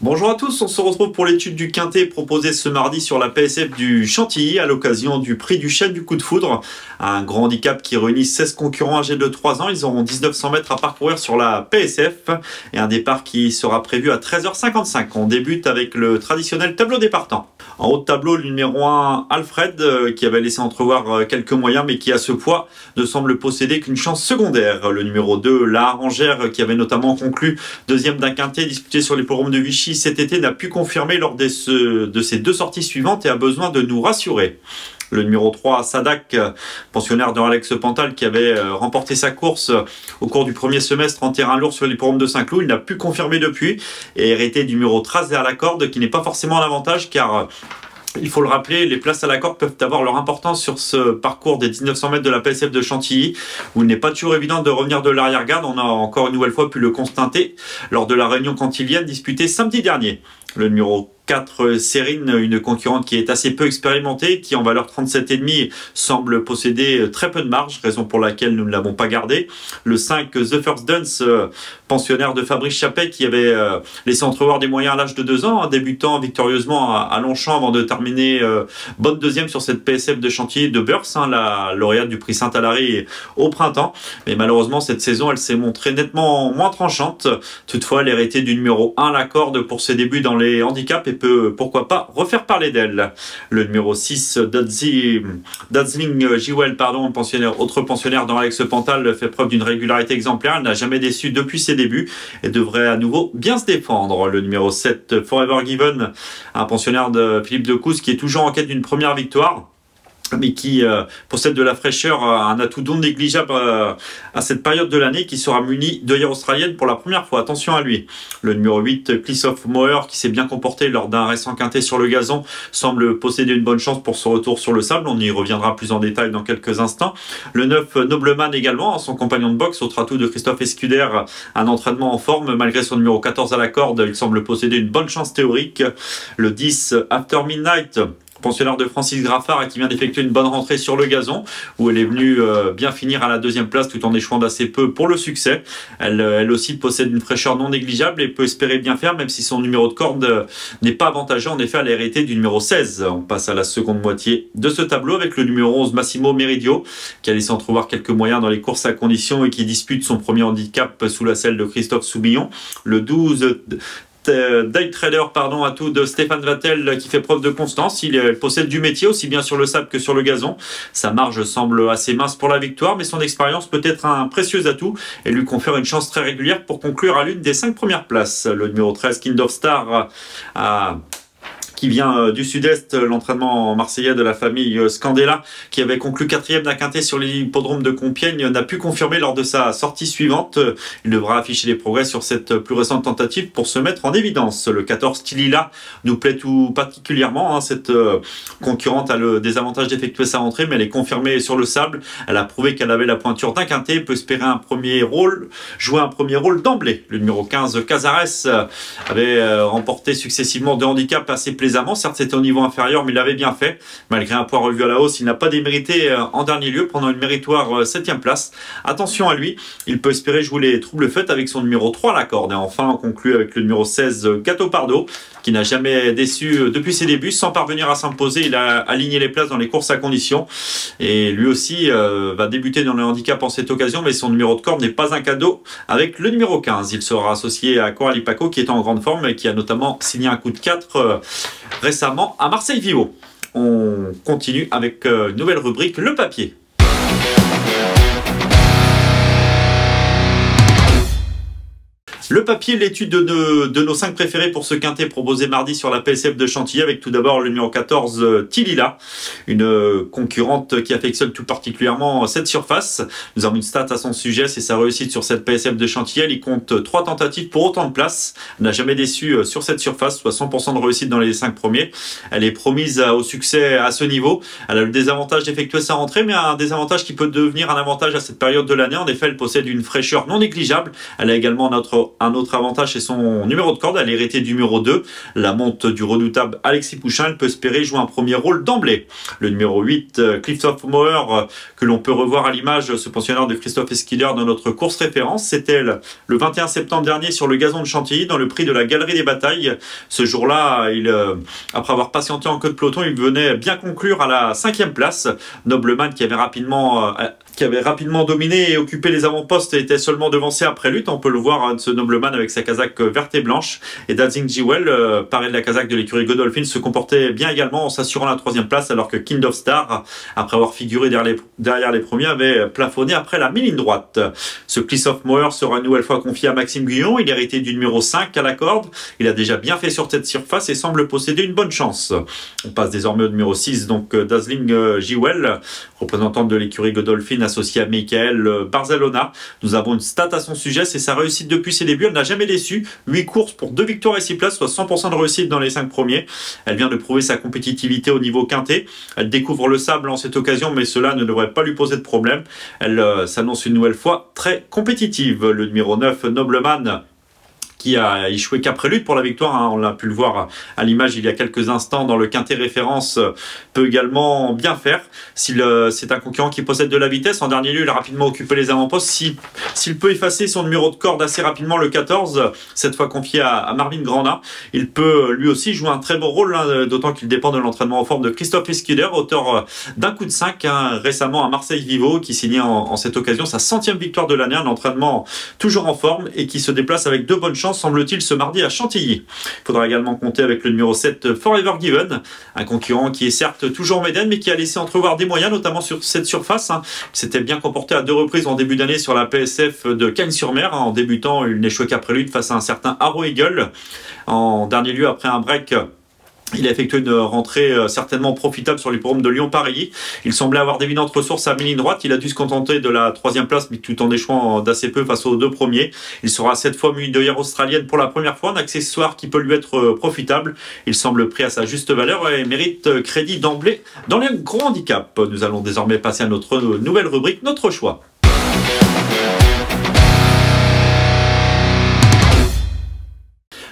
Bonjour à tous, on se retrouve pour l'étude du quintet proposée ce mardi sur la PSF du Chantilly à l'occasion du prix du chêne du coup de foudre. Un grand handicap qui réunit 16 concurrents âgés de 3 ans. Ils auront 1900 mètres à parcourir sur la PSF et un départ qui sera prévu à 13h55. On débute avec le traditionnel tableau des partants. En haut de tableau, le numéro 1, Alfred, qui avait laissé entrevoir quelques moyens mais qui à ce poids ne semble posséder qu'une chance secondaire. Le numéro 2, La Arrangère, qui avait notamment conclu deuxième d'un quintet disputé sur l'hippodrome de Vichy cet été, n'a pu confirmer lors de ses deux sorties suivantes et a besoin de nous rassurer. Le numéro 3, Sadak, pensionnaire de Alex Pantal, qui avait remporté sa course au cours du premier semestre en terrain lourd sur l'hippodrome de Saint-Cloud. Il n'a pu confirmer depuis et hérité du numéro 13 à la corde, qui n'est pas forcément un avantage car il faut le rappeler, les places à la corde peuvent avoir leur importance sur ce parcours des 1900 mètres de la PSF de Chantilly, où il n'est pas toujours évident de revenir de l'arrière-garde. On a encore une nouvelle fois pu le constater lors de la réunion cantilienne disputée samedi dernier. Le numéro 4, Sérine, une concurrente qui est assez peu expérimentée, qui en valeur 37,5 semble posséder très peu de marge, raison pour laquelle nous ne l'avons pas gardé. Le 5, The First Dance, pensionnaire de Fabrice Chappet, qui avait laissé entrevoir des moyens à l'âge de 2 ans, débutant victorieusement à Longchamp avant de terminer bonne deuxième sur cette PSF de Chantilly de Beurs, la lauréate du prix Saint-Alary au printemps. Mais malheureusement, cette saison, elle s'est montrée nettement moins tranchante. Toutefois, elle hérité du numéro 1, la corde, pour ses débuts dans les handicaps et peut, pourquoi pas, refaire parler d'elle. Le numéro 6, Dazzling Jewel, autre pensionnaire dans Alex Pantal, fait preuve d'une régularité exemplaire. Elle n'a jamais déçu depuis ses débuts et devrait à nouveau bien se défendre. Le numéro 7, Forever Given, un pensionnaire de Philippe Decouze qui est toujours en quête d'une première victoire, mais qui possède de la fraîcheur, un atout non négligeable à cette période de l'année, qui sera muni d'œillères australiennes pour la première fois. Attention à lui. Le numéro 8, Cliff of Moher, qui s'est bien comporté lors d'un récent quintet sur le gazon, semble posséder une bonne chance pour ce retour sur le sable. On y reviendra plus en détail dans quelques instants. Le 9, Nobleman également, son compagnon de boxe, autre atout de Christophe Escuder, un entraînement en forme. Malgré son numéro 14 à la corde, il semble posséder une bonne chance théorique. Le 10, After Midnight, pensionnaire de Francis Graffard, qui vient d'effectuer une bonne rentrée sur le gazon, où elle est venue bien finir à la deuxième place tout en échouant d'assez peu pour le succès. Elle aussi possède une fraîcheur non négligeable et peut espérer bien faire, même si son numéro de corde n'est pas avantageux. En effet, elle a hérité du numéro 16. On passe à la seconde moitié de ce tableau avec le numéro 11, Massimo Meridio, qui a laissé entrevoir quelques moyens dans les courses à condition et qui dispute son premier handicap sous la selle de Christophe Soubillon. Le 12, Day Trader, atout de Stéphane Vattel, qui fait preuve de constance. Il possède du métier aussi bien sur le sable que sur le gazon. Sa marge semble assez mince pour la victoire, mais son expérience peut être un précieux atout et lui confère une chance très régulière pour conclure à l'une des 5 premières places. Le numéro 13, Kind of Star, qui vient du sud-est, l'entraînement marseillais de la famille Scandella, qui avait conclu 4e d'un quintet sur l'hippodrome de Compiègne, n'a pu confirmer lors de sa sortie suivante. Il devra afficher les progrès sur cette plus récente tentative pour se mettre en évidence. Le 14, Tilila, nous plaît tout particulièrement. Cette concurrente a le désavantage d'effectuer sa rentrée, mais elle est confirmée sur le sable. Elle a prouvé qu'elle avait la pointure d'un quintet, peut espérer jouer un premier rôle d'emblée. Le numéro 15, Cazares, avait remporté successivement 2 handicaps assez plaisamment. Certes, c'était au niveau inférieur, mais il l'avait bien fait. Malgré un poids revu à la hausse, il n'a pas démérité en dernier lieu, prenant une méritoire 7e place. Attention à lui, il peut espérer jouer les troubles faits avec son numéro 3 à la corde. Et enfin, on conclut avec le numéro 16, Gato Pardo, qui n'a jamais déçu depuis ses débuts. Sans parvenir à s'imposer, il a aligné les places dans les courses à condition. Et lui aussi va débuter dans le handicap en cette occasion, mais son numéro de corde n'est pas un cadeau avec le numéro 15. Il sera associé à Coralie Paco, qui est en grande forme et qui a notamment signé un coup de 4 récemment à Marseille-Vivo. On continue avec une nouvelle rubrique, le papier. Le papier, l'étude de nos 5 préférés pour ce quintet proposé mardi sur la PSF de Chantilly, avec tout d'abord le numéro 14, Tilila, une concurrente qui affectionne tout particulièrement cette surface. Nous avons une stat à son sujet, c'est sa réussite sur cette PSF de Chantilly. Il compte 3 tentatives pour autant de places. Elle n'a jamais déçu sur cette surface, soit 100% de réussite dans les 5 premiers. Elle est promise au succès à ce niveau. Elle a le désavantage d'effectuer sa rentrée, mais un désavantage qui peut devenir un avantage à cette période de l'année. En effet, elle possède une fraîcheur non négligeable. Elle a également un autre avantage, c'est son numéro de corde. Elle est héritée du numéro 2. La monte du redoutable Alexis Pouchin. Elle peut espérer jouer un premier rôle d'emblée. Le numéro 8, Christophe Mauer, que l'on peut revoir à l'image, ce pensionnaire de Christophe Esquiller dans notre course référence. C'était le 21 septembre dernier sur le gazon de Chantilly, dans le prix de la Galerie des Batailles. Ce jour-là, après avoir patienté en queue de peloton, il venait bien conclure à la 5e place. Nobleman, qui avait rapidement dominé et occupé les avant-postes, était seulement devancé après lutte. On peut le voir, ce Nobleman avec sa casaque verte et blanche. Et Dancing Jewel, paré de la casaque de l'écurie Godolphin, se comportait bien également en s'assurant la 3e place, alors que Kind of Star, après avoir figuré derrière les premiers, avait plafonné après la mi-ligne droite. Ce Christophe Mauer sera une nouvelle fois confié à Maxime Guyon. Il est hérité du numéro 5 à la corde. Il a déjà bien fait sur cette surface et semble posséder une bonne chance. On passe désormais au numéro 6, donc Dazzling Jewel, représentante de l'écurie Godolphin, associée à Michael Barzalona. Nous avons une stat à son sujet, c'est sa réussite depuis ses débuts. Elle n'a jamais déçu. 8 courses pour 2 victoires et 6 places, soit 100% de réussite dans les 5 premiers. Elle vient de prouver sa compétitivité au niveau quintet. Elle découvre le sable en cette occasion, mais cela ne devrait pas lui poser de problème. Elle s'annonce une nouvelle fois très compétitive. Le numéro 9, Nobleman, qui a échoué qu'après lutte pour la victoire. On l'a pu le voir à l'image il y a quelques instants dans le quintet référence, peut également bien faire. C'est un concurrent qui possède de la vitesse. En dernier lieu, il a rapidement occupé les avant-postes. S'il peut effacer son numéro de corde assez rapidement, le 14, cette fois confié à Marvin Granda, il peut lui aussi jouer un très beau rôle, d'autant qu'il dépend de l'entraînement en forme de Christophe Esquiller, auteur d'un coup de 5 récemment à Marseille Vivo, qui signait en cette occasion sa 100e victoire de l'année, un entraînement toujours en forme et qui se déplace avec de bonnes chances, semble-t-il, ce mardi à Chantilly. Il faudra également compter avec le numéro 7, Forever Given, un concurrent qui est certes toujours médaine, mais qui a laissé entrevoir des moyens, notamment sur cette surface. Il s'était bien comporté à 2 reprises en début d'année sur la PSF de Cagnes-sur-Mer. En débutant, il n'échouait qu'après lutte face à un certain Arrow Eagle. En dernier lieu, après un break, il a effectué une rentrée certainement profitable sur l'hippodrome de Lyon-Paris. Il semblait avoir d'évidentes ressources à mi-ligne droite. Il a dû se contenter de la 3e place, mais tout en échouant d'assez peu face aux 2 premiers. Il sera cette fois muni d'œillère australienne pour la première fois, un accessoire qui peut lui être profitable. Il semble pris à sa juste valeur et mérite crédit d'emblée dans les grands handicaps. Nous allons désormais passer à notre nouvelle rubrique, notre choix.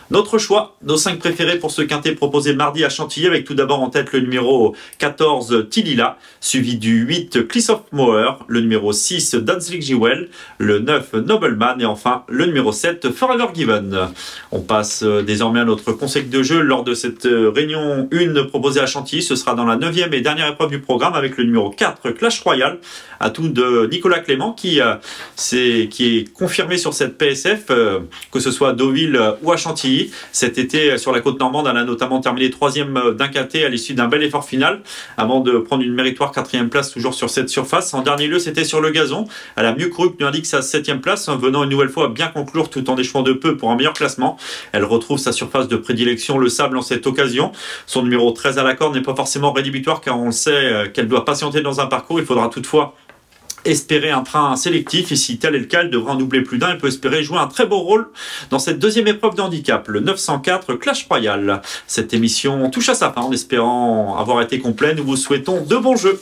Notre choix, nos 5 préférés pour ce quintet proposé mardi à Chantilly, avec tout d'abord en tête le numéro 14, Tilila, suivi du 8, Christophe Mauer, le numéro 6, Dazzling Jewel, le 9, Nobleman et enfin le numéro 7, Forever Given. On passe désormais à notre conseil de jeu lors de cette réunion 1 proposée à Chantilly. Ce sera dans la 9e et dernière épreuve du programme avec le numéro 4, Clash Royal, atout de Nicolas Clément qui est confirmé sur cette PSF, que ce soit à Deauville ou à Chantilly. Cet été, sur la côte normande, elle a notamment terminé 3e d'un quintet à l'issue d'un bel effort final, avant de prendre une méritoire 4e place toujours sur cette surface. En dernier lieu, c'était sur le gazon. Elle a mieux couru que nous indique sa 7e place, venant une nouvelle fois bien conclure tout en échouant de peu pour un meilleur classement. Elle retrouve sa surface de prédilection, le sable, en cette occasion. Son numéro 13 à la corde n'est pas forcément rédhibitoire, car on le sait qu'elle doit patienter dans un parcours. Il faudra toutefois espérer un train sélectif, et si tel est le cas, elle devra en doubler plus d'un. Elle peut espérer jouer un très beau rôle dans cette 2e épreuve de handicap, le 904 Clash Royal. Cette émission touche à sa fin en espérant avoir été complet. Nous vous souhaitons de bons jeux.